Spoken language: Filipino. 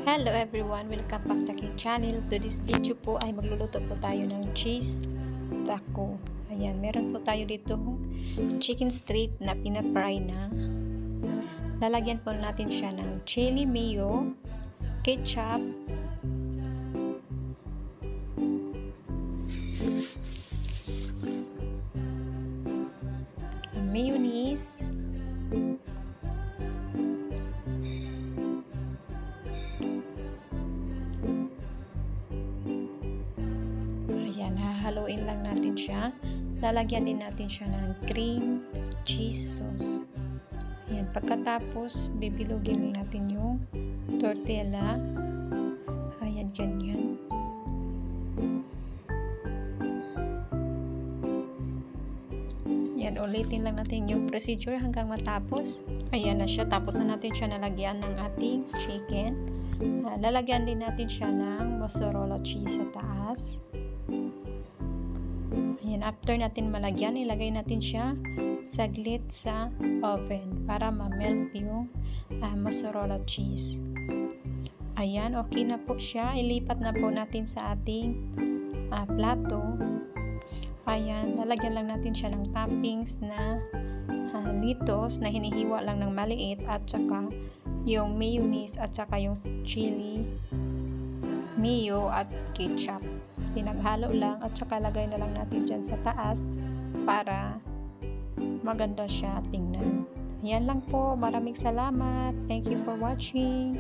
Hello everyone! Welcome back to aking channel. To this video po ay magluluto po tayo ng cheese taco. Ayan, meron po tayo dito chicken strip na pinapry na. Lalagyan po natin siya ng chili mayo, ketchup, mayonnaise, ayan, hahaluin lang natin siya. Lalagyan din natin siya ng cream cheese sauce. Ayan, pagkatapos bibilugin lang natin yung tortilla. Ayan, ganyan. Yan, ulitin lang natin yung procedure hanggang matapos. Ayan na siya, tapos na natin siya nalagyan ng ating chicken. Lalagyan din natin siya ng mozzarella cheese sa taas. Ayan, after natin malagyan, ilagay natin siya saglit sa oven para ma-melt yung mozzarella cheese. Ayan, okay na po siya. Ilipat na po natin sa ating plato. Ayan, lalagyan lang natin siya ng toppings na lettuce na hinihiwa lang ng maliit at saka yung mayonnaise at saka yung chili mayo at ketchup. Pinaghalo lang at saka lagay na lang natin dyan sa taas para maganda siya tingnan. Ayan lang po. Maraming salamat. Thank you for watching.